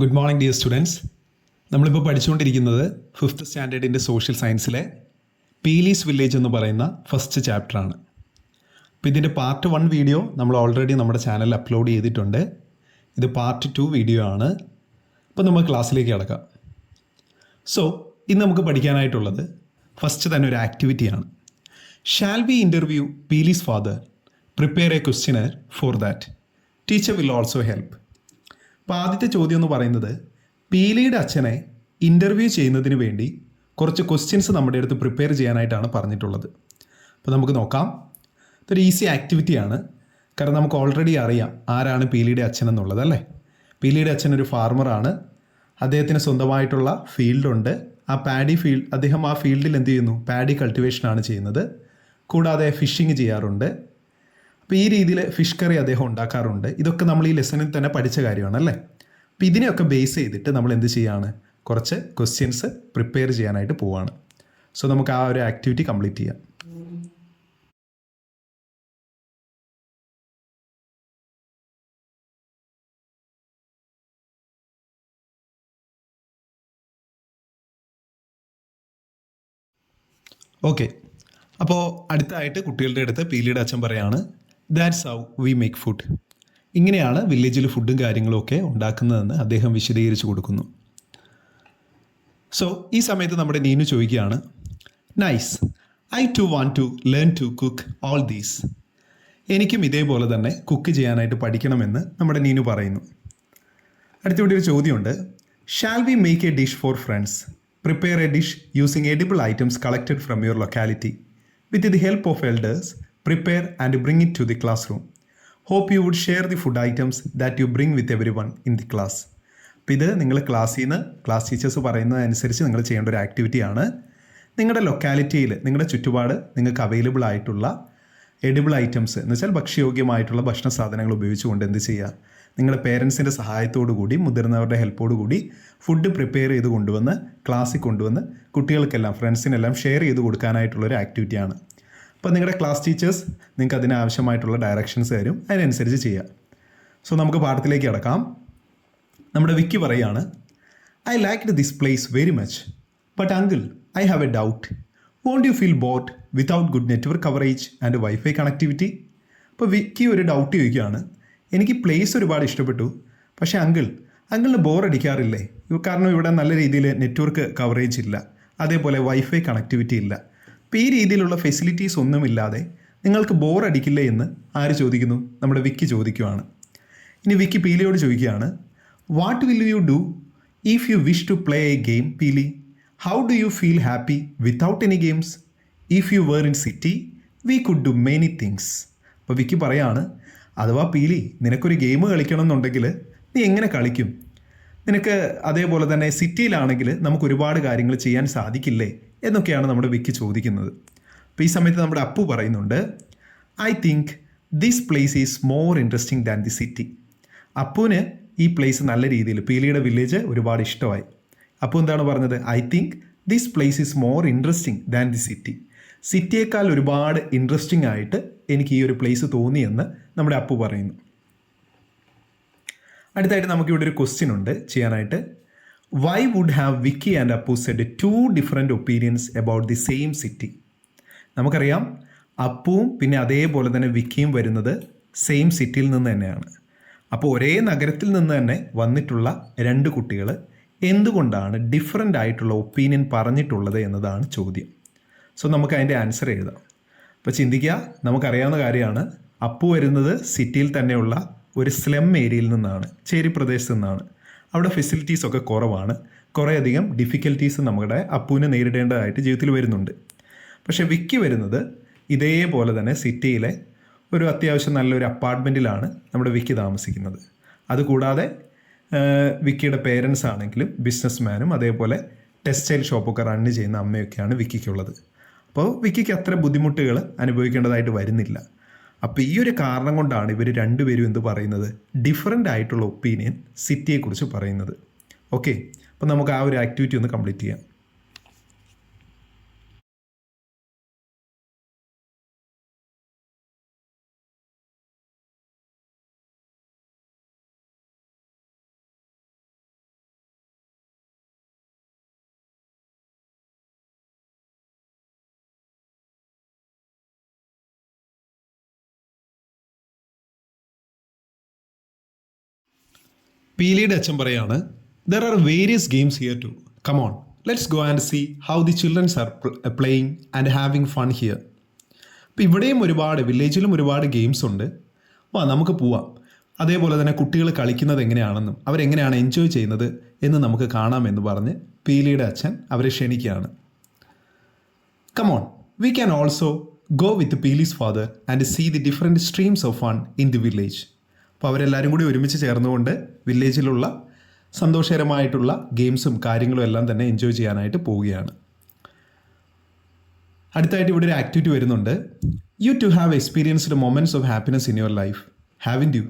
Good morning dear students. നമ്മളിപ്പോൾ പഠിച്ചുകൊണ്ടിരിക്കുന്നത് fifth സ്റ്റാൻഡേർഡിൻ്റെ social സയൻസിലെ Peeli's village എന്ന് പറയുന്ന ഫസ്റ്റ് ചാപ്റ്ററാണ്. അപ്പോൾ ഇതിൻ്റെ പാർട്ട് 1 വീഡിയോ നമ്മൾ ഓൾറെഡി നമ്മുടെ ചാനലിൽ അപ്ലോഡ് ചെയ്തിട്ടുണ്ട്. ഇത് പാർട്ട് 2 വീഡിയോ ആണ്. അപ്പോൾ നമുക്ക് ക്ലാസ്സിലേക്ക് കിടക്കാം. സോ ഇന്ന് നമുക്ക് പഠിക്കാനായിട്ടുള്ളത് ഫസ്റ്റ് തന്നെ ഒരു ആക്ടിവിറ്റിയാണ്. Shall we interview Peeli's father, prepare a questionnaire for that, teacher will also help. അപ്പോൾ ആദ്യത്തെ ചോദ്യം എന്ന് പറയുന്നത് പീലിയുടെ അച്ഛനെ ഇൻ്റർവ്യൂ ചെയ്യുന്നതിന് വേണ്ടി കുറച്ച് ക്വസ്റ്റ്യൻസ് നമ്മുടെ അടുത്ത് പ്രിപ്പയർ ചെയ്യാനായിട്ടാണ് പറഞ്ഞിട്ടുള്ളത്. അപ്പോൾ നമുക്ക് നോക്കാം. ഇതൊരു ഈസി ആക്ടിവിറ്റിയാണ്, കാരണം നമുക്ക് ഓൾറെഡി അറിയാം ആരാണ് പീലിയുടെ അച്ഛൻ എന്നുള്ളത് അല്ലേ. പീലിയുടെ അച്ഛൻ ഒരു ഫാർമറാണ്. അദ്ദേഹത്തിന് സ്വന്തമായിട്ടുള്ള ഫീൽഡുണ്ട്. ആ പാഡി ഫീൽഡ്, അദ്ദേഹം ആ ഫീൽഡിൽ എന്ത് ചെയ്യുന്നു, പാഡി കൾട്ടിവേഷനാണ് ചെയ്യുന്നത്. കൂടാതെ ഫിഷിങ് ചെയ്യാറുണ്ട്. അപ്പോൾ ഈ രീതിയിൽ ഫിഷ് കറി അദ്ദേഹം ഉണ്ടാക്കാറുണ്ട്. ഇതൊക്കെ നമ്മൾ ഈ ലെസണിൽ തന്നെ പഠിച്ച കാര്യമാണ് അല്ലേ. അപ്പോൾ ഇതിനെയൊക്കെ ബേസ് ചെയ്തിട്ട് നമ്മൾ എന്ത് ചെയ്യുകയാണ്, കുറച്ച് ക്വസ്റ്റ്യൻസ് പ്രിപ്പയർ ചെയ്യാനായിട്ട് പോവുകയാണ്. സോ നമുക്ക് ആ ഒരു ആക്ടിവിറ്റി കംപ്ലീറ്റ് ചെയ്യാം. ഓക്കെ, അപ്പോൾ അടുത്തായിട്ട് കുട്ടികളുടെ അടുത്ത് പീലിയുടെ അച്ഛൻ പറയാണ്, that's how we make food. ഇങ്ങനെയാണ് വില്ലേജിൽ ഫുഡും കാര്യങ്ങളും ഒക്കെ ഉണ്ടാക്കുന്നതെന്ന് അദ്ദേഹം വിശദീകരിച്ചു കൊടുക്കുന്നു. സോ ഈ സമയത്ത് നമ്മുടെ നീനു ചോദിക്കുകയാണ്, nice, I too want to learn to cook all these. എനിക്കും ഇതേപോലെ തന്നെ കുക്ക് ചെയ്യാനായിട്ട് പഠിക്കണമെന്ന് നമ്മുടെ നീനു പറയുന്നു. അടുത്തിവിടെ ഒരു ചോദ്യമുണ്ട്. Shall we make a dish for friends, prepare a dish using edible items collected from your locality with the help of elders, prepare and bring it to the classroom. Hope you would share the food items that you bring with everyone in the class. അപ്പോൾ ഇത് നിങ്ങൾ ക്ലാസ്സിൽ നിന്ന് class teachers പറയുന്നതനുസരിച്ച് നിങ്ങൾ ചെയ്യേണ്ട ഒരു ആക്ടിവിറ്റിയാണ്. നിങ്ങളുടെ ലൊക്കാലിറ്റിയിൽ, നിങ്ങളുടെ ചുറ്റുപാട് നിങ്ങൾക്ക് അവൈലബിൾ ആയിട്ടുള്ള എഡിബിൾ ഐറ്റംസ് എന്ന് വെച്ചാൽ ഭക്ഷ്യയോഗ്യമായിട്ടുള്ള ഭക്ഷണ സാധനങ്ങൾ ഉപയോഗിച്ചുകൊണ്ട് എന്ത് ചെയ്യുക, നിങ്ങളുടെ പേരൻസിൻ്റെ സഹായത്തോടു കൂടി, മുതിർന്നവരുടെ ഹെൽപ്പോടു കൂടി ഫുഡ് പ്രിപ്പയർ ചെയ്ത് കൊണ്ടുവന്ന് ക്ലാസ്സിൽ കൊണ്ടുവന്ന് കുട്ടികൾക്കെല്ലാം, ഫ്രണ്ട്സിനെല്ലാം ഷെയർ ചെയ്ത് കൊടുക്കാനായിട്ടുള്ളൊരു ആക്ടിവിറ്റിയാണ്. അപ്പോൾ നിങ്ങളുടെ ക്ലാസ് ടീച്ചേഴ്സ് നിങ്ങൾക്ക് അതിനാവശ്യമായിട്ടുള്ള ഡയറക്ഷൻസ് തരും, അതിനനുസരിച്ച് ചെയ്യാം. സോ നമുക്ക് പാഠത്തിലേക്ക് കിടക്കാം. നമ്മുടെ വിക്കി പറയാണ്, I liked this place very much, but uncle I have a doubt. Won't you feel bored without good network coverage and WiFi connectivity? അപ്പോൾ വിക്കി ഒരു ഡൗട്ട് ചോദിക്കുകയാണ്, എനിക്ക് പ്ലേസ് ഒരുപാട് ഇഷ്ടപ്പെട്ടു, പക്ഷേ അങ്കിളിന് ബോർ അടിക്കാറില്ലേ? കാരണം ഇവിടെ നല്ല രീതിയിൽ നെറ്റ്വർക്ക് കവറേജ് ഇല്ല, അതേപോലെ വൈഫൈ കണക്ടിവിറ്റി ഇല്ല. അപ്പോൾ ഈ രീതിയിലുള്ള ഫെസിലിറ്റീസ് ഒന്നുമില്ലാതെ നിങ്ങൾക്ക് ബോർ അടിക്കില്ലേ എന്ന് ആര് ചോദിക്കുന്നു? നമ്മുടെ വിക്കി ചോദിക്കുവാണ്. ഇനി വിക്കി പീലിയോട് ചോദിക്കുകയാണ്, what will you do if you wish to play a game Peeli? How do you feel happy without any games? If you were in city we could do many things. അപ്പോൾ വിക്കി പറയാണ്, അഥവാ പീലി, നിനക്കൊരു ഗെയിം കളിക്കണം എന്നുണ്ടെങ്കിൽ നീ എങ്ങനെ കളിക്കും? നിനക്ക് അതേപോലെ തന്നെ സിറ്റിയിലാണെങ്കിൽ നമുക്ക് ഒരുപാട് കാര്യങ്ങൾ ചെയ്യാൻ സാധിക്കില്ലേ എന്നൊക്കെയാണ് നമ്മുടെ വിക്കി ചോദിക്കുന്നത്. അപ്പോൾ ഈ സമയത്ത് നമ്മുടെ അപ്പു പറയുന്നുണ്ട്, I think this place is more interesting than the city. അപ്പുവിന് ഈ പ്ലേസ് നല്ല രീതിയിൽ, പീലിയുടെ വില്ലേജ് ഒരുപാട് ഇഷ്ടമായി. അപ്പു എന്താണ് പറഞ്ഞത്? I think this place is more interesting than the city. സിറ്റിയേക്കാൾ ഒരുപാട് ഇൻട്രസ്റ്റിംഗ് ആയിട്ട് എനിക്ക് ഈ ഒരു പ്ലേസ് തോന്നിയെന്ന് നമ്മുടെ അപ്പു പറയുന്നു. അടുത്തായിട്ട് നമുക്കിവിടെ ഒരു ക്വസ്റ്റ്യൻ ഉണ്ട് ചെയ്യാനായിട്ട്. Why would have Vicky and Appu said 2 different opinions about the same city? നമുക്കറിയാം അപ്പുവും പിന്നെ അതേപോലെ തന്നെ വിക്കിയും വരുന്നത് സെയിം സിറ്റിയിൽ നിന്ന് തന്നെയാണ്. അപ്പോൾ ഒരേ നഗരത്തിൽ നിന്ന് തന്നെ വന്നിട്ടുള്ള 2 കുട്ടികൾ എന്തുകൊണ്ടാണ് ഡിഫറെൻ്റ് ആയിട്ടുള്ള ഒപ്പീനിയൻ പറഞ്ഞിട്ടുള്ളത് എന്നതാണ് ചോദ്യം. സോ നമുക്ക് അതിൻ്റെ ആൻസർ എഴുതാം. അപ്പോൾ ചിന്തിക്കുക, നമുക്കറിയാവുന്ന കാര്യമാണ്, അപ്പു വരുന്നത് സിറ്റിയിൽ തന്നെയുള്ള ഒരു സ്ലം ഏരിയയിൽ നിന്നാണ്, ചേരി പ്രദേശത്ത് നിന്നാണ്. അവിടെ ഫെസിലിറ്റീസൊക്കെ കുറവാണ്, കുറേയധികം ഡിഫിക്കൽറ്റീസ് നമ്മുടെ അപ്പുവിനെ നേരിടേണ്ടതായിട്ട് ജീവിതത്തിൽ വരുന്നുണ്ട്. പക്ഷേ വിക്കി വരുന്നത് ഇതേപോലെ തന്നെ സിറ്റിയിലെ ഒരു അത്യാവശ്യം നല്ലൊരു അപ്പാർട്ട്മെൻറ്റിലാണ് നമ്മുടെ വിക്കി താമസിക്കുന്നത്. അതുകൂടാതെ വിക്കിയുടെ പേരൻസ് ആണെങ്കിലും ബിസിനസ്മാനും അതേപോലെ ടെക്സ്റ്റൈൽ ഷോപ്പൊക്കെ റണ്ണ് ചെയ്യുന്ന അമ്മയൊക്കെയാണ് വിക്കിക്കുള്ളത്. അപ്പോൾ വിക്കിക്ക് അത്ര ബുദ്ധിമുട്ടുകൾ അനുഭവിക്കേണ്ടതായിട്ട് വരുന്നില്ല. അപ്പോൾ ഈ ഒരു കാരണം കൊണ്ടാണ് ഇവർ രണ്ടുപേരും എന്ത് പറയുന്നത്, ഡിഫറൻ്റ് ആയിട്ടുള്ള ഒപ്പീനിയൻ സിറ്റിയെക്കുറിച്ച് പറയുന്നത്. ഓക്കെ, അപ്പോൾ നമുക്ക് ആ ഒരു ആക്ടിവിറ്റി ഒന്ന് കംപ്ലീറ്റ് ചെയ്യാം. പീലിയുടെ അച്ഛൻ പറയാണ്, there are various games here too. Come on, let's go and see how the childrens are playing and having fun here. അപ്പോൾ ഇവിടെയും വില്ലേജിലും ഒരുപാട് ഗെയിംസ് ഉണ്ട്. നമുക്ക് പോവാം. അതേപോലെ തന്നെ കുട്ടികൾ കളിക്കുന്നത് എങ്ങനെയാണെന്നും അവരെങ്ങനെയാണ് എൻജോയ് ചെയ്യുന്നത് എന്ന് നമുക്ക് കാണാമെന്ന് പറഞ്ഞ് പീലിയുടെ അച്ഛൻ അവരെ ക്ഷണിക്കുകയാണ്. Come on, we can also go with Peeli's father and see the different streams of fun in the village. അപ്പോൾ അവരെല്ലാവരും കൂടി ഒരുമിച്ച് ചേർന്നുകൊണ്ട് വില്ലേജിലുള്ള സന്തോഷകരമായിട്ടുള്ള ഗെയിംസും കാര്യങ്ങളും എല്ലാം തന്നെ എൻജോയ് ചെയ്യാനായിട്ട് പോവുകയാണ്. അടുത്തായിട്ട് ഇവിടെ ഒരു ആക്ടിവിറ്റി വരുന്നുണ്ട്. You too have experienced moments of happiness in your life. Haven't you?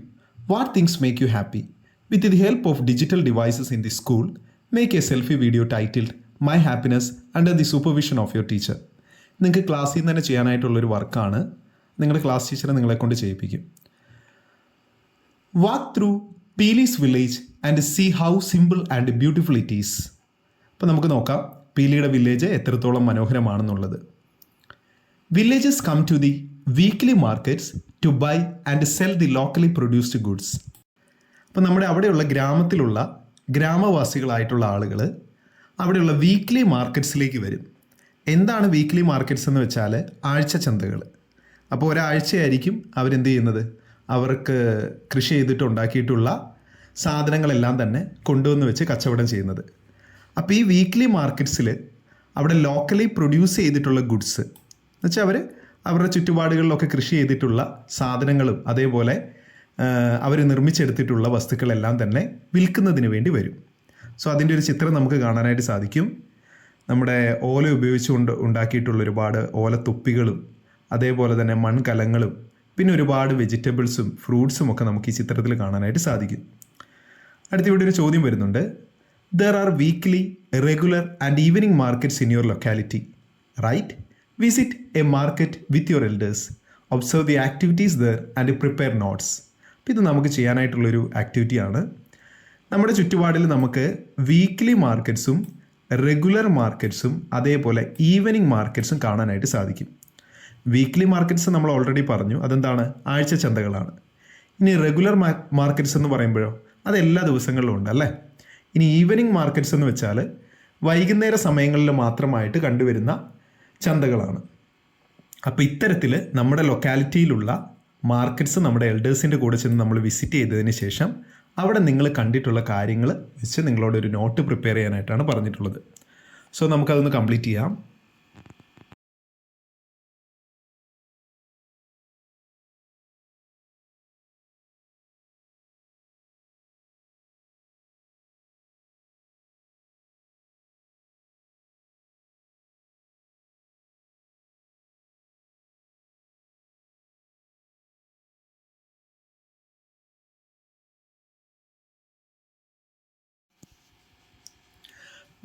What things make you happy? With the help of digital devices in the school, make a selfie video titled my happiness under the supervision of your teacher. നിങ്ങൾക്ക് ക്ലാസ്സിൽ നിന്ന് തന്നെ ചെയ്യാനായിട്ടുള്ളൊരു വർക്കാണ്. നിങ്ങളുടെ class ടീച്ചറെ നിങ്ങളെ കൊണ്ട് ചെയ്യിപ്പിക്കും. Walk through Peeli's village and see how simple and beautiful it is. അപ്പോൾ നമുക്ക് നോക്കാം പീലിയുടെ വില്ലേജ് എത്രത്തോളം മനോഹരമാണെന്നുള്ളത്. Villages come to the weekly markets to buy and sell the locally produced goods. അപ്പോൾ നമ്മുടെ അവിടെയുള്ള ഗ്രാമത്തിലുള്ള ഗ്രാമവാസികളായിട്ടുള്ള ആളുകൾ അവിടെയുള്ള വീക്ക്ലി മാർക്കറ്റ്സിലേക്ക് വരും. എന്താണ് വീക്ക്ലി മാർക്കറ്റ്സ് എന്ന് വെച്ചാൽ ആഴ്ച ചന്തകൾ. അപ്പോൾ ഒരാഴ്ചയായിരിക്കും അവരെന്ത് ചെയ്യുന്നത്, അവർക്ക് കൃഷി ചെയ്തിട്ട് ഉണ്ടാക്കിയിട്ടുള്ള സാധനങ്ങളെല്ലാം തന്നെ കൊണ്ടുവന്ന് വെച്ച് കച്ചവടം ചെയ്യുന്നത്. അപ്പോൾ ഈ വീക്ക്ലി മാർക്കറ്റ്സിൽ അവിടെ ലോക്കലി പ്രൊഡ്യൂസ് ചെയ്തിട്ടുള്ള ഗുഡ്സ് എന്ന് വെച്ചാൽ അവരുടെ ചുറ്റുപാടുകളിലൊക്കെ കൃഷി ചെയ്തിട്ടുള്ള സാധനങ്ങളും അതേപോലെ അവർ നിർമ്മിച്ചെടുത്തിട്ടുള്ള വസ്തുക്കളെല്ലാം തന്നെ വിൽക്കുന്നതിന് വേണ്ടി വരും. സോ അതിൻ്റെ ഒരു ചിത്രം നമുക്ക് കാണാനായിട്ട് സാധിക്കും. നമ്മുടെ ഓല ഉപയോഗിച്ചുകൊണ്ട് ഉണ്ടാക്കിയിട്ടുള്ള ഒരുപാട് ഓലത്തൊപ്പികളും അതേപോലെ തന്നെ മൺകലങ്ങളും പിന്നെ ഒരുപാട് വെജിറ്റബിൾസും ഫ്രൂട്ട്സും ഒക്കെ നമുക്ക് ഈ ചിത്രത്തിൽ കാണാനായിട്ട് സാധിക്കും. അടുത്ത ഇവിടെ ഒരു ചോദ്യം വരുന്നുണ്ട്. There are weekly, regular and evening markets in your locality, right? Visit a market with your elders, observe the activities there and prepare notes. അപ്പോൾ ഇത് നമുക്ക് ചെയ്യാനായിട്ടുള്ളൊരു ആക്ടിവിറ്റിയാണ്. നമ്മുടെ ചുറ്റുപാടിൽ നമുക്ക് വീക്ക്ലി മാർക്കറ്റ്സും റെഗുലർ മാർക്കറ്റ്സും അതേപോലെ ഈവനിങ് മാർക്കറ്റ്സും കാണാനായിട്ട് സാധിക്കും. വീക്ക്ലി മാർക്കറ്റ്സ് നമ്മൾ ഓൾറെഡി പറഞ്ഞു, അതെന്താണ്, ആഴ്ച ചന്തകളാണ്. ഇനി റെഗുലർ മാർക്കറ്റ്സ് എന്ന് പറയുമ്പോഴോ അത് എല്ലാ ദിവസങ്ങളിലും ഉണ്ട് അല്ലേ. ഇനി ഈവനിങ് മാർക്കറ്റ്സ് എന്ന് വെച്ചാൽ വൈകുന്നേര സമയങ്ങളിൽ മാത്രമായിട്ട് കണ്ടുവരുന്ന ചന്തകളാണ്. അപ്പോൾ ഇത്തരത്തിൽ നമ്മുടെ ലൊക്കാലിറ്റിയിലുള്ള മാർക്കറ്റ്സ് നമ്മുടെ എൽഡേഴ്സിൻ്റെ കൂടെ ചെന്ന് നമ്മൾ വിസിറ്റ് ചെയ്തതിന് ശേഷം അവിടെ നിങ്ങൾ കണ്ടിട്ടുള്ള കാര്യങ്ങൾ വെച്ച് നിങ്ങളോട് ഒരു നോട്ട് പ്രിപ്പയർ ചെയ്യാനായിട്ടാണ് പറഞ്ഞിട്ടുള്ളത്. സോ നമുക്കതൊന്ന് കംപ്ലീറ്റ് ചെയ്യാം.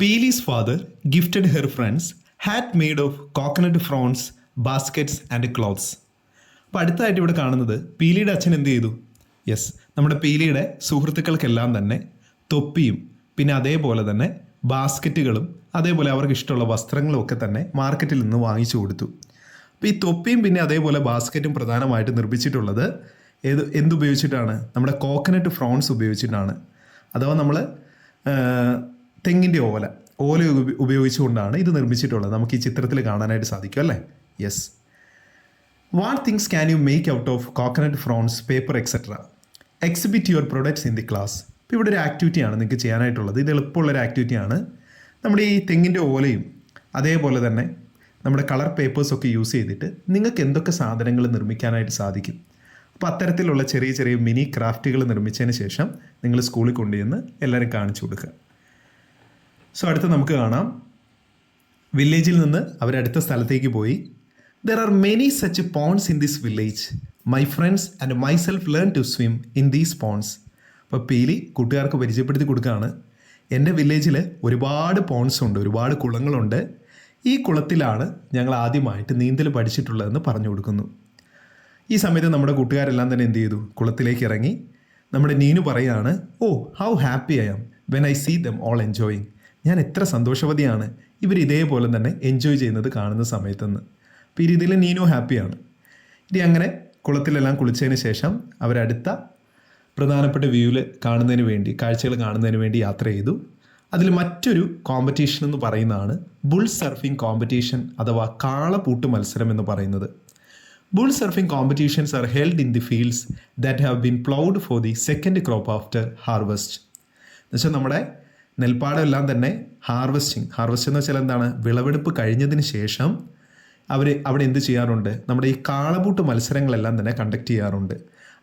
Peely's father gifted her friends hat made of coconut fronds, baskets and cloths. അപ്പോൾ അടുത്തായിട്ട് ഇവിടെ കാണുന്നത് പീലിയുടെ അച്ഛൻ എന്ത് ചെയ്തു? യെസ്, നമ്മുടെ പീലിയുടെ സുഹൃത്തുക്കൾക്കെല്ലാം തന്നെ തൊപ്പിയും പിന്നെ അതേപോലെ തന്നെ ബാസ്ക്കറ്റുകളും അതേപോലെ അവർക്ക് ഇഷ്ടമുള്ള വസ്ത്രങ്ങളും ഒക്കെ തന്നെ മാർക്കറ്റിൽ നിന്ന് വാങ്ങിച്ചു കൊടുത്തു. അപ്പോൾ ഈ തൊപ്പിയും പിന്നെ അതേപോലെ ബാസ്ക്കറ്റും പ്രധാനമായിട്ട് നിർമ്മിച്ചിട്ടുള്ളത് എന്തുപയോഗിച്ചിട്ടാണ്? നമ്മുടെ കോക്കനട്ട് ഫ്രോൺസ് ഉപയോഗിച്ചിട്ടാണ്. അഥവാ നമ്മൾ തെങ്ങിൻ്റെ ഓല ഉപയോഗിച്ചുകൊണ്ടാണ് ഇത് നിർമ്മിച്ചിട്ടുള്ളത്. നമുക്ക് ഈ ചിത്രത്തിൽ കാണാനായിട്ട് സാധിക്കും അല്ലേ. Yes. What things can you make out of coconut Fronx, paper etcetera? Exhibit your products in the class. ഇപ്പോൾ ഇവിടെ ഒരു ആക്ടിവിറ്റിയാണ് നിങ്ങൾക്ക് ചെയ്യാനായിട്ടുള്ളത്. ഇത് എളുപ്പമുള്ളൊരു ആക്ടിവിറ്റിയാണ്. നമ്മുടെ ഈ തെങ്ങിൻ്റെ ഓലയും അതേപോലെ തന്നെ നമ്മുടെ കളർ പേപ്പേഴ്സൊക്കെ യൂസ് ചെയ്തിട്ട് നിങ്ങൾക്ക് എന്തൊക്കെ സാധനങ്ങൾ നിർമ്മിക്കാനായിട്ട് സാധിക്കും. അപ്പോൾ അത്തരത്തിലുള്ള ചെറിയ ചെറിയ മിനി ക്രാഫ്റ്റുകൾ നിർമ്മിച്ചതിന് ശേഷം നിങ്ങൾ സ്കൂളിൽ കൊണ്ടുചെന്ന് എല്ലാവരും കാണിച്ചു കൊടുക്കുക. സോ അടുത്ത് നമുക്ക് കാണാം, വില്ലേജിൽ നിന്ന് അവരടുത്ത സ്ഥലത്തേക്ക് പോയി. There are many such ponds in this village. My friends and myself learn to swim in these ponds. അപ്പോൾ പീലി കൂട്ടുകാർക്ക് പരിചയപ്പെടുത്തി കൊടുക്കുകയാണ്. എൻ്റെ വില്ലേജിൽ ഒരുപാട് പോണ്ട്സ് ഉണ്ട്, ഒരുപാട് കുളങ്ങളുണ്ട്. ഈ കുളത്തിലാണ് ഞങ്ങൾ ആദ്യമായിട്ട് നീന്തൽ പഠിച്ചിട്ടുള്ളതെന്ന് പറഞ്ഞു കൊടുക്കുന്നു. ഈ സമയത്ത് നമ്മുടെ കൂട്ടുകാരെല്ലാം തന്നെ എന്ത് ചെയ്തു? കുളത്തിലേക്ക് ഇറങ്ങി. നമ്മുടെ നീനു പറയുകയാണ്, oh how happy I am when I see them all enjoying. ഞാൻ എത്ര സന്തോഷവതിയാണ് ഇവർ ഇതേപോലെ തന്നെ എൻജോയ് ചെയ്യുന്നത് കാണുന്ന സമയത്തെന്ന്. അപ്പോൾ ഈ രീതിയിൽ നീനു ഹാപ്പിയാണ്. ഇനി അങ്ങനെ കുളത്തിലെല്ലാം കുളിച്ചതിന് ശേഷം അവരടുത്ത പ്രധാനപ്പെട്ട വ്യൂവിൽ കാണുന്നതിന് വേണ്ടി, കാഴ്ചകൾ കാണുന്നതിന് വേണ്ടി യാത്ര ചെയ്തു. അതിൽ മറ്റൊരു കോമ്പറ്റീഷൻ എന്ന് പറയുന്നതാണ് ബുൾ സർഫിംഗ് കോമ്പറ്റീഷൻ അഥവാ കാളപൂട്ട് മത്സരം എന്ന് പറയുന്നത്. Bull surfing competitions are held in the fields that have been ploughed for the second crop after harvest. എന്നുവെച്ചാൽ നമ്മുടെ നെൽപ്പാടമെല്ലാം തന്നെ ഹാർവെസ്റ്റ് എന്ന് വെച്ചാൽ എന്താണ്, വിളവെടുപ്പ് കഴിഞ്ഞതിന് ശേഷം അവിടെ എന്ത് ചെയ്യാറുണ്ട്, നമ്മുടെ ഈ കാളപൂട്ട് മത്സരങ്ങളെല്ലാം തന്നെ കണ്ടക്ട് ചെയ്യാറുണ്ട്.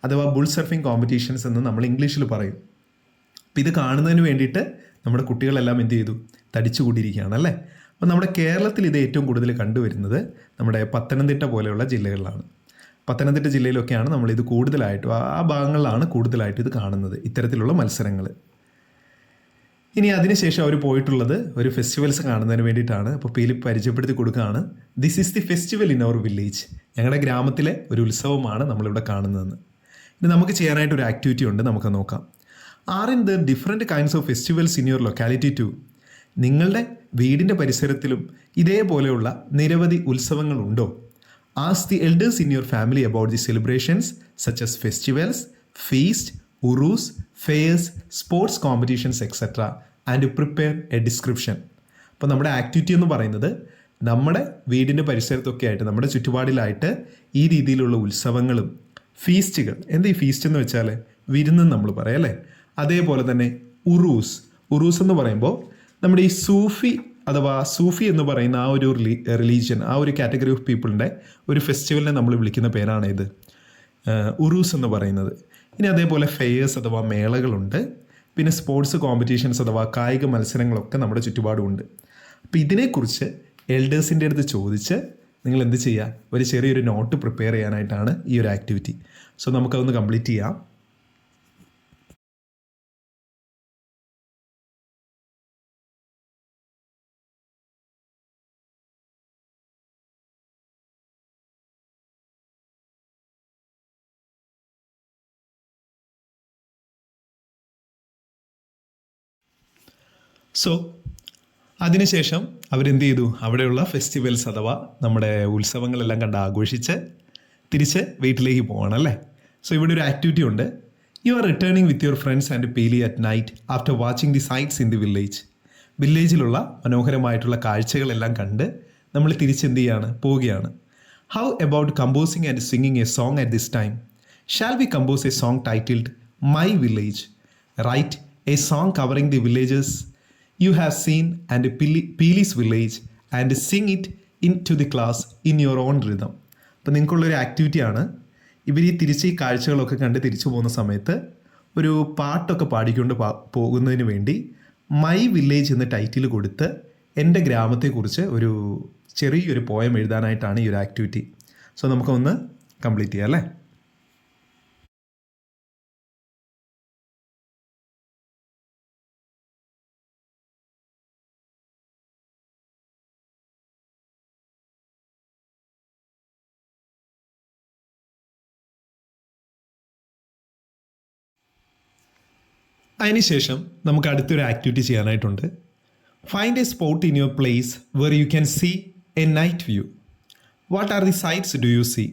അഥവാ ബുൾ സർഫിംഗ് കോമ്പറ്റീഷൻസ് എന്ന് നമ്മൾ ഇംഗ്ലീഷിൽ പറയും. അപ്പോൾ ഇത് കാണുന്നതിന് വേണ്ടിയിട്ട് നമ്മുടെ കുട്ടികളെല്ലാം എന്ത് ചെയ്തു, തടിച്ചുകൂടിയിരിക്കുകയാണ് അല്ലേ. അപ്പോൾ നമ്മുടെ കേരളത്തിൽ ഇത് ഏറ്റവും കൂടുതൽ കണ്ടുവരുന്നത് നമ്മുടെ പത്തനംതിട്ട പോലെയുള്ള ജില്ലകളിലാണ്. പത്തനംതിട്ട ജില്ലയിലൊക്കെയാണ് നമ്മളിത് കൂടുതലായിട്ടും, ആ ഭാഗങ്ങളിലാണ് കൂടുതലായിട്ട് ഇത് കാണുന്നത്, ഇത്തരത്തിലുള്ള മത്സരങ്ങൾ. ഇനി അതിനുശേഷം അവർ പോയിട്ടുള്ളത് ഒരു ഫെസ്റ്റിവൽസ് കാണുന്നതിന് വേണ്ടിയിട്ടാണ്. അപ്പോൾ പീലി പരിചയപ്പെടുത്തി കൊടുക്കുകയാണ്, this is the festival in our village. ഞങ്ങളുടെ ഗ്രാമത്തിലെ ഒരു ഉത്സവമാണ് നമ്മളിവിടെ കാണുന്നതെന്ന്. ഇനി നമുക്ക് ചെയ്യാനായിട്ട് ഒരു ആക്ടിവിറ്റി ഉണ്ട്, നമുക്ക് നോക്കാം. Are in the different kinds of festivals in your locality too. നിങ്ങളുടെ വീടിൻ്റെ പരിസരത്തിലും ഇതേപോലെയുള്ള നിരവധി ഉത്സവങ്ങളുണ്ടോ? Ask the elders in your family about the celebrations such as festivals, feast, Uroos, fairs, sports competitions etcetera and prepare a description. അപ്പോൾ നമ്മുടെ activity എന്ന് പറയുന്നത് നമ്മുടെ വീടിൻ്റെ പരിസരത്തൊക്കെ ആയിട്ട്, നമ്മുടെ ചുറ്റുപാടിലായിട്ട് ഈ രീതിയിലുള്ള ഉത്സവങ്ങളും ഫീസ്റ്റുകൾ, എന്താ ഈ ഫീസ്റ്റ് എന്ന് വെച്ചാൽ വിരുന്നെന്ന് നമ്മൾ പറയാം അല്ലേ. അതേപോലെ തന്നെ ഉറൂസ് എന്ന് പറയുമ്പോൾ നമ്മുടെ ഈ സൂഫി എന്ന് പറയുന്ന ആ ഒരു റിലീജിയൻ, ആ ഒരു കാറ്റഗറി ഓഫ് പീപ്പിളിൻ്റെ ഒരു ഫെസ്റ്റിവലിനെ നമ്മൾ വിളിക്കുന്ന പേരാണ് ഇത് ഉറൂസ് എന്ന് പറയുന്നത്. ഇനി അതേപോലെ ഫെയേഴ്സ് അഥവാ മേളകളുണ്ട്. പിന്നെ സ്പോർട്സ് കോമ്പറ്റീഷൻസ് അഥവാ കായിക മത്സരങ്ങളൊക്കെ നമ്മുടെ ചുറ്റുപാടുമുണ്ട്. അപ്പോൾ ഇതിനെക്കുറിച്ച് എൽഡേഴ്സിൻ്റെ അടുത്ത് ചോദിച്ച് നിങ്ങൾ എന്ത് ചെയ്യുക, ഒരു ചെറിയൊരു നോട്ട് പ്രിപ്പയർ ചെയ്യാനായിട്ടാണ് ഈ ഒരു ആക്ടിവിറ്റി. സോ നമുക്കതൊന്ന് കംപ്ലീറ്റ് ചെയ്യാം. സോ അതിനുശേഷം അവരെന്ത് ചെയ്തു, അവിടെയുള്ള ഫെസ്റ്റിവൽസ് അഥവാ നമ്മുടെ ഉത്സവങ്ങളെല്ലാം കണ്ട് ആഘോഷിച്ച് തിരിച്ച് വീട്ടിലേക്ക് പോകണം അല്ലേ. സോ ഇവിടെ ഒരു ആക്ടിവിറ്റി ഉണ്ട്. You are returning with your friends and Peeli at night after watching the sights in the village. വില്ലേജിലുള്ള മനോഹരമായിട്ടുള്ള കാഴ്ചകളെല്ലാം കണ്ട് നമ്മൾ തിരിച്ചെന്ത് ചെയ്യാണ്, പോവുകയാണ്. How about composing and singing a song at this time? Shall we compose a song titled my village? Write a song covering the villages you have seen and Peely's village and sing it into the class in your own rhythm. അപ്പോൾ നിങ്ങൾക്കുള്ളൊരു ആക്ടിവിറ്റിയാണ്. ഇവർ ഈ തിരിച്ച് ഈ കാഴ്ചകളൊക്കെ കണ്ട് തിരിച്ചു പോകുന്ന സമയത്ത് ഒരു പാട്ടൊക്കെ പാടിക്കൊണ്ട് പോകുന്നതിന് വേണ്ടി മൈ വില്ലേജ് എന്ന ടൈറ്റിൽ കൊടുത്ത് എൻ്റെ ഗ്രാമത്തെക്കുറിച്ച് ഒരു ചെറിയൊരു പോയം എഴുതാനായിട്ടാണ് ഈ ഒരു ആക്ടിവിറ്റി. സോ നമുക്കൊന്ന് കംപ്ലീറ്റ് ചെയ്യാം അല്ലേ. അതിനുശേഷം നമുക്ക് അടുത്തൊരു ആക്ടിവിറ്റി ചെയ്യാനായിട്ടുണ്ട്. Find a spot in your place where you can see a night view. What are the sights do you see?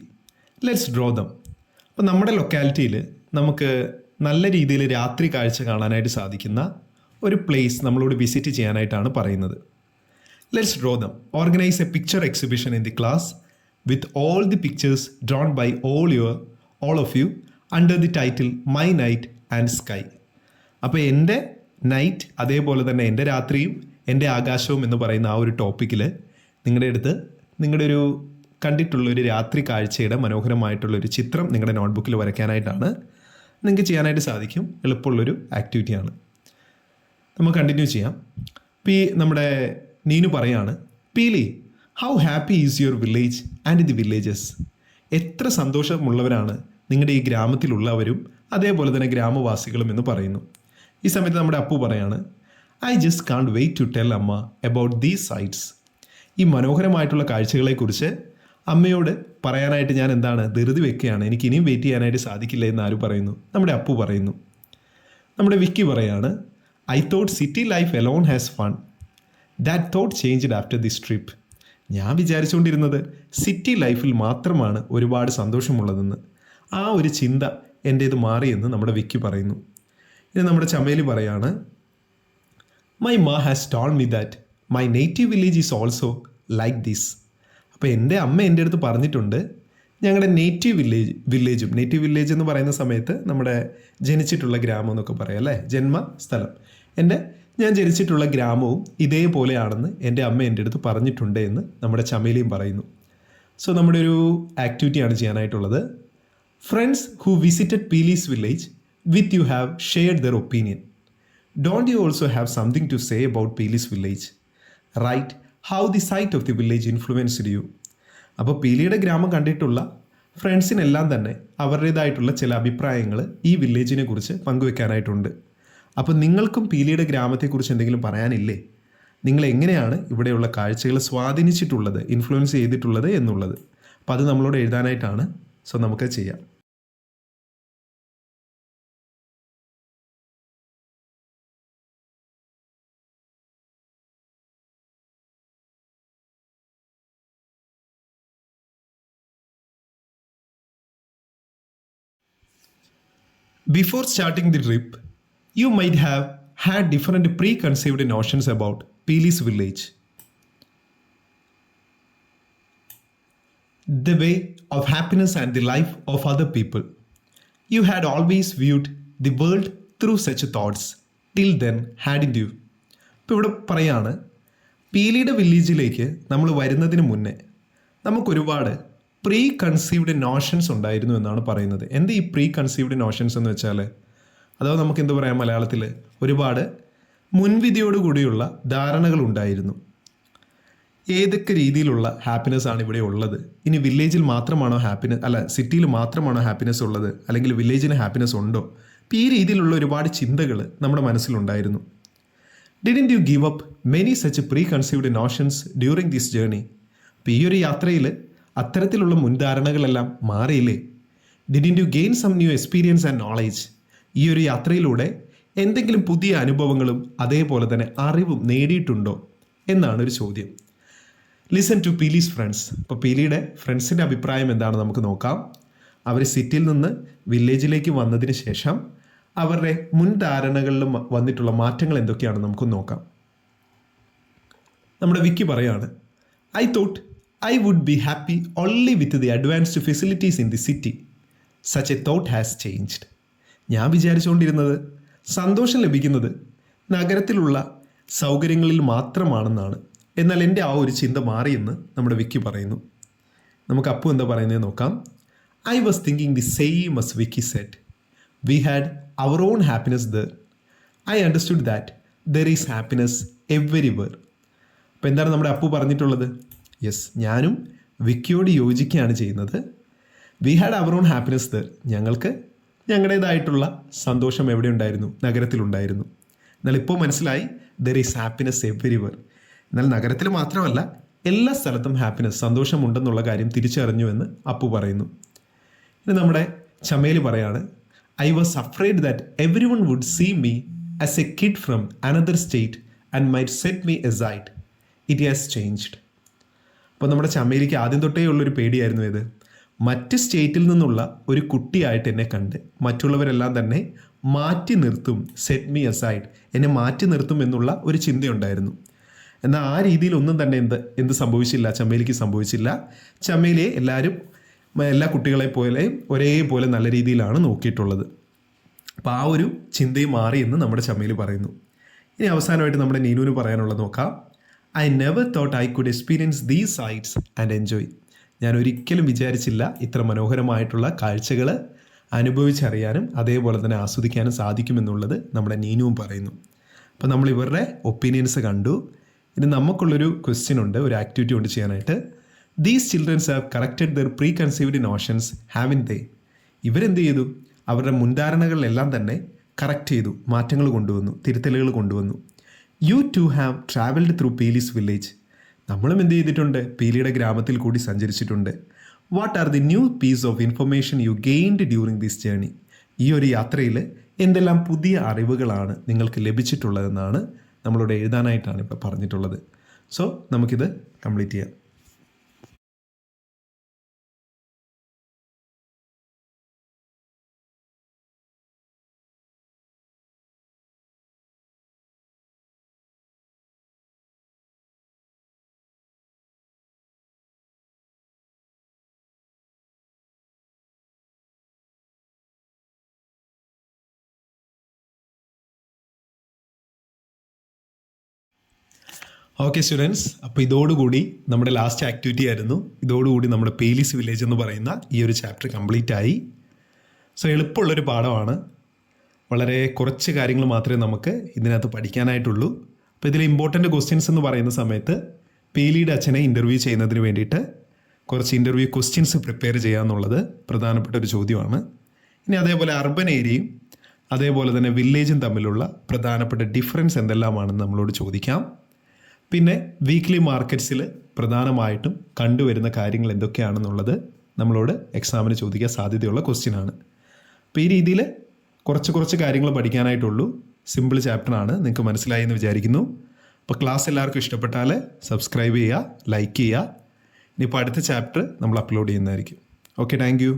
Let's draw them. അപ്പോൾ നമ്മുടെ ലൊക്കാലിറ്റിയിൽ നമുക്ക് നല്ല രീതിയിൽ രാത്രി കാഴ്ച കാണാനായിട്ട് സാധിക്കുന്ന ഒരു പ്ലേസ് നമ്മളോട് വിസിറ്റ് ചെയ്യാനായിട്ടാണ് പറയുന്നത്. Let's draw them. Organise a picture exhibition in the class with all the pictures drawn by all of you under the title my night and sky. അപ്പോൾ എൻ്റെ നൈറ്റ് അതേപോലെ തന്നെ എൻ്റെ രാത്രിയും എൻ്റെ ആകാശവും എന്ന് പറയുന്ന ആ ഒരു ടോപ്പിക്കിൽ നിങ്ങളുടെ ഒരു കണ്ടിട്ടുള്ളൊരു രാത്രി കാഴ്ചയുടെ മനോഹരമായിട്ടുള്ളൊരു ചിത്രം നിങ്ങളുടെ നോട്ട്ബുക്കിൽ വരയ്ക്കാനായിട്ടാണ് നിങ്ങൾക്ക് ചെയ്യാനായിട്ട് സാധിക്കും. എളുപ്പമുള്ളൊരു ആക്ടിവിറ്റിയാണ്. നമുക്ക് കണ്ടിന്യൂ ചെയ്യാം. നമ്മുടെ നീനു പറയാണ്, പീലി, how happy is your village and the villages? എത്ര സന്തോഷമുള്ളവരാണ് നിങ്ങളുടെ ഈ ഗ്രാമത്തിലുള്ളവരും അതേപോലെ തന്നെ ഗ്രാമവാസികളും എന്ന് പറയുന്നു. ഈ സമയത്ത് നമ്മുടെ അപ്പു പറയാണ്, I just can't wait to tell അമ്മ അബൌട്ട് ദീസ് സൈറ്റ്സ്. ഈ മനോഹരമായിട്ടുള്ള കാഴ്ചകളെക്കുറിച്ച് അമ്മയോട് പറയാനായിട്ട് ഞാൻ ധൃതി വെക്കുകയാണ്. എനിക്ക് ഇനിയും വെയിറ്റ് ചെയ്യാനായിട്ട് സാധിക്കില്ല എന്ന് ആര് പറയുന്നു? നമ്മുടെ അപ്പു പറയുന്നു. നമ്മുടെ വിക്കി പറയാണ്, I thought city life alone has fun. That thought changed after this trip. ഞാൻ വിചാരിച്ചുകൊണ്ടിരുന്നത് സിറ്റി ലൈഫിൽ മാത്രമാണ് ഒരുപാട് സന്തോഷമുള്ളതെന്ന്. ആ ഒരു ചിന്ത എൻ്റേത് മാറിയെന്ന് നമ്മുടെ വിക്കി പറയുന്നു. ഇനി നമ്മുടെ ചമേലി പറയാണ്, മൈ മാ has told me that my native village is also like this. അപ്പോൾ എൻ്റെ അമ്മ എൻ്റെ അടുത്ത് പറഞ്ഞിട്ടുണ്ട് ഞങ്ങളുടെ നേറ്റീവ് വില്ലേജ് എന്ന് പറയുന്ന സമയത്ത് നമ്മുടെ ജനിച്ചിട്ടുള്ള ഗ്രാമം എന്നൊക്കെ പറയാം അല്ലേ, ജന്മസ്ഥലം. ഞാൻ ജനിച്ചിട്ടുള്ള ഗ്രാമവും ഇതേപോലെയാണെന്ന് എൻ്റെ അമ്മ എൻ്റെ അടുത്ത് പറഞ്ഞിട്ടുണ്ട് എന്ന് നമ്മുടെ ചമേലിയും പറയുന്നു. സോ നമ്മുടെ ഒരു ആക്ടിവിറ്റിയാണ് ചെയ്യാനായിട്ടുള്ളത്. Friends who visited Peeli's village with you have shared their opinion. Don't you also have something to say about Peeli's village? Write how the sight of the village influenced you. അപ്പോൾ പീലിയുടെ ഗ്രാമം കണ്ടിട്ടുള്ള ഫ്രണ്ട്സിനെല്ലാം തന്നെ അവരുടേതായിട്ടുള്ള ചില അഭിപ്രായങ്ങൾ ഈ വില്ലേജിനെ കുറിച്ച് പങ്കുവെക്കാനായിട്ടുണ്ട്. അപ്പോൾ നിങ്ങൾക്കും പീലിയുടെ ഗ്രാമത്തെക്കുറിച്ച് എന്തെങ്കിലും പറയാനില്ലേ? നിങ്ങൾ എങ്ങനെയാണ് ഇവിടെയുള്ള കാഴ്ചകൾ സ്വാധീനിച്ചിട്ടുള്ളത്, ഇൻഫ്ലുവൻസ് ചെയ്തിട്ടുള്ളത് എന്നുള്ളത്? അപ്പോൾ അത് നമ്മളോട് എഴുതാനായിട്ടാണ്. സോ നമുക്ക് ചെയ്യാം. Before starting the trip, you might have had different preconceived notions about Peely's village. The way of happiness and the life of other people. You had always viewed the world through such thoughts. Till then, hadn't you? ഇപ്പോൾ ഇവിടെ പറയാണ്, പീലിയുടെ വില്ലേജിലേക്ക് നമ്മൾ വരുന്നതിന് മുന്നേ നമുക്കൊരുപാട് pre conceived notions ഉണ്ടായിരുന്നു എന്നാണ് പറയുന്നത്. എന്ത് ഈ പ്രീ കൺസീവ്ഡ് നോഷൻസ് എന്ന് വെച്ചാൽ, അഥവാ നമുക്ക് എന്ത് പറയാം മലയാളത്തിൽ, ഒരുപാട് മുൻവിധിയോടുകൂടിയുള്ള ധാരണകൾ ഉണ്ടായിരുന്നു. ഏതൊക്കെ രീതിയിലുള്ള ഹാപ്പിനെസ് ആണ് ഇവിടെ ഉള്ളത്? ഇനി വില്ലേജിൽ മാത്രമാണോ ഹാപ്പിനെസ്, അല്ല സിറ്റിയിൽ മാത്രമാണോ ഹാപ്പിനെസ് ഉള്ളത്, അല്ലെങ്കിൽ വില്ലേജിന് ഹാപ്പിനെസ് ഉണ്ടോ? അപ്പോൾ ഈ രീതിയിലുള്ള ഒരുപാട് ചിന്തകൾ നമ്മുടെ മനസ്സിലുണ്ടായിരുന്നു. Didn't you give up many such preconceived notions during this journey? അപ്പോൾ ഈ ഒരു യാത്രയിൽ അത്തരത്തിലുള്ള മുൻധാരണകളെല്ലാം മാറിയില്ലേ? Didn't you gain some new experience and knowledge? ഈ ഒരു യാത്രയിലൂടെ എന്തെങ്കിലും പുതിയ അനുഭവങ്ങളും അതേപോലെ തന്നെ അറിവും നേടിയിട്ടുണ്ടോ എന്നാണ് ഒരു ചോദ്യം. Listen to Peeli's friends. ഇപ്പോൾ പീലിയുടെ ഫ്രണ്ട്സിൻ്റെ അഭിപ്രായം എന്താണ് നമുക്ക് നോക്കാം. അവർ സിറ്റിയിൽ നിന്ന് വില്ലേജിലേക്ക് വന്നതിന് ശേഷം അവരുടെ മുൻധാരണകളിലും വന്നിട്ടുള്ള മാറ്റങ്ങൾ എന്തൊക്കെയാണെന്ന് നമുക്ക് നോക്കാം. നമ്മുടെ വിക്കി പറയാണ്, I thought I would be happy only with the advanced facilities in the city. Such a thought has changed. ഞാൻ വിചാരിച്ചുകൊണ്ടിരുന്നത് സന്തോഷം ലഭിക്കുന്നത് നഗരത്തിലുള്ള സൗകര്യങ്ങളിൽ മാത്രമാണെന്നാണ്. എന്നാൽ എൻ്റെ ആ ഒരു ചിന്ത മാറിയെന്ന് നമ്മുടെ വിക്കി പറയുന്നു. നമുക്ക് അപ്പു എന്താ പറയുന്നത് നോക്കാം. I was thinking the same as Vicky said. We had our own happiness there. I understood that there is happiness everywhere. അപ്പോൾ എന്താണ് നമ്മുടെ അപ്പു പറഞ്ഞിട്ടുള്ളത്? യെസ്, ഞാനും വിക്കിയോട് യോജിക്കുകയാണ് ചെയ്യുന്നത്. We had our own happiness there. ഞങ്ങൾക്ക് ഞങ്ങളുടേതായിട്ടുള്ള സന്തോഷം എവിടെ ഉണ്ടായിരുന്നു? നഗരത്തിലുണ്ടായിരുന്നു. എന്നാൽ ഇപ്പോൾ മനസ്സിലായി ദർ ഈസ് ഹാപ്പിനെസ് എവരിവർ. എന്നാൽ നഗരത്തിൽ മാത്രമല്ല, എല്ലാ സ്ഥലത്തും ഹാപ്പിനെസ്, സന്തോഷമുണ്ടെന്നുള്ള കാര്യം തിരിച്ചറിഞ്ഞു എന്ന് അപ്പു പറയുന്നു. ഇനി നമ്മുടെ ചമേലി പറയാണ്, I was afraid that every one would see me as a kid from another state and might set me aside. It has changed. അപ്പോൾ നമ്മുടെ ചമേലിക്ക് ആദ്യം തൊട്ടേ ഉള്ളൊരു പേടിയായിരുന്നു ഇത്. മറ്റ് സ്റ്റേറ്റിൽ നിന്നുള്ള ഒരു കുട്ടിയായിട്ട് എന്നെ കണ്ട് മറ്റുള്ളവരെല്ലാം തന്നെ മാറ്റി നിർത്തും, സെറ്റ് മീ അസൈഡ്, എന്നെ മാറ്റി നിർത്തും എന്നുള്ള ഒരു ചിന്തയുണ്ടായിരുന്നു. എന്നാൽ ആ രീതിയിൽ ഒന്നും തന്നെ എന്ത് സംഭവിച്ചില്ല, ചമേലിക്ക് സംഭവിച്ചില്ല. ചമേലിയെ എല്ലാവരും എല്ലാ കുട്ടികളെ പോലെ ഒരേപോലെ നല്ല രീതിയിലാണ് നോക്കിയിട്ടുള്ളത്. അപ്പോൾ ആ ഒരു ചിന്തയും മാറിയെന്ന് നമ്മുടെ ചമേലി പറയുന്നു. ഇനി അവസാനമായിട്ട് നമ്മുടെ നീനുവിന് പറയാനുള്ളത് നോക്കാം. I never thought I could experience these sites and enjoy. ഞാൻ ഒരിക്കലും വിചാരിച്ചില്ല ഇത്ര മനോഹരമായിട്ടുള്ള കാഴ്ചകൾ അനുഭവിച്ചറിയാനും അതേപോലെ തന്നെ ആസ്വദിക്കാനും സാധിക്കുമെന്നുള്ളത് നമ്മുടെ നീനുവും പറയുന്നു. അപ്പോൾ നമ്മൾ ഇവരുടെ ഒപ്പീനിയൻസ് കണ്ടു. ഇനി നമുക്കുള്ളൊരു ക്വസ്റ്റ്യൻ ഉണ്ട്, ഒരു ആക്ടിവിറ്റി ഉണ്ട് ചെയ്യാനായിട്ട്. These childrens have corrected their preconceived notions haven't they. ഇവരെന്ത് ചെയ്തു? അവരുടെ മുൻധാരണകളിലെല്ലാം തന്നെ കറക്റ്റ് ചെയ്തു, മാറ്റങ്ങൾ കൊണ്ടുവന്നു, തിരുത്തലുകൾ കൊണ്ടുവന്നു. You too have travelled through Peeli's village. നമ്മളും എന്ത് ചെയ്തിട്ടുണ്ട്? പീലിയുടെ ഗ്രാമത്തിൽ കൂടി സഞ്ചരിച്ചിട്ടുണ്ട്. What are the new piece of information you gained during this journey? ഈ ഒരു യാത്രയിൽ എന്തെല്ലാം പുതിയ അറിവുകളാണ് നിങ്ങൾക്ക് ലഭിച്ചിട്ടുള്ളതെന്നാണ് നമ്മളോട് എഴുതാനായിട്ടാണ് ഇപ്പോൾ പറഞ്ഞിട്ടുള്ളത്. സോ നമുക്കിത് കംപ്ലീറ്റ് ചെയ്യാം. ഓക്കെ സ്റ്റുഡൻസ്, അപ്പോൾ ഇതോടുകൂടി നമ്മുടെ ലാസ്റ്റ് ആക്ടിവിറ്റി ആയിരുന്നു. ഇതോടുകൂടി നമ്മുടെ പേലീസ് വില്ലേജ് എന്ന് പറയുന്ന ഈ ഒരു ചാപ്റ്റർ കംപ്ലീറ്റ് ആയി. സോ എളുപ്പമുള്ളൊരു പാഠമാണ്. വളരെ കുറച്ച് കാര്യങ്ങൾ മാത്രമേ നമുക്ക് ഇതിനകത്ത് പഠിക്കാനായിട്ടുള്ളൂ. അപ്പോൾ ഇതിൽ ഇമ്പോർട്ടൻ്റ് ക്വസ്റ്റ്യൻസ് എന്ന് പറയുന്ന സമയത്ത് പേലിയുടെ അച്ഛനെ ഇൻ്റർവ്യൂ ചെയ്യുന്നതിന് വേണ്ടിയിട്ട് കുറച്ച് ഇൻ്റർവ്യൂ ക്വസ്റ്റ്യൻസ് പ്രിപ്പയർ ചെയ്യുക എന്നുള്ളത് പ്രധാനപ്പെട്ട ഒരു ചോദ്യമാണ്. ഇനി അതേപോലെ അർബൻ ഏരിയയും അതേപോലെ തന്നെ വില്ലേജും തമ്മിലുള്ള പ്രധാനപ്പെട്ട ഡിഫറൻസ് എന്തെല്ലാമാണെന്ന് നമ്മളോട് ചോദിക്കാം. പിന്നെ വീക്ക്ലി മാർക്കറ്റ്സിൽ പ്രധാനമായിട്ടും കണ്ടുവരുന്ന കാര്യങ്ങൾ എന്തൊക്കെയാണെന്നുള്ളത് നമ്മളോട് എക്സാമിന് ചോദിക്കാൻ സാധ്യതയുള്ള ക്വസ്റ്റ്യനാണ്. അപ്പോൾ ഈ രീതിയിൽ കുറച്ച് കാര്യങ്ങൾ പഠിക്കാനായിട്ടുള്ളൂ. സിമ്പിൾ ചാപ്റ്ററാണ്, നിങ്ങൾക്ക് മനസ്സിലായി എന്ന് വിചാരിക്കുന്നു. അപ്പോൾ ക്ലാസ് എല്ലാവർക്കും ഇഷ്ടപ്പെട്ടാൽ സബ്സ്ക്രൈബ് ചെയ്യുക, ലൈക്ക് ചെയ്യുക. ഇനിയിപ്പോൾ അടുത്ത ചാപ്റ്റർ നമ്മൾ അപ്ലോഡ് ചെയ്യുന്നതായിരിക്കും. Okay, thank you.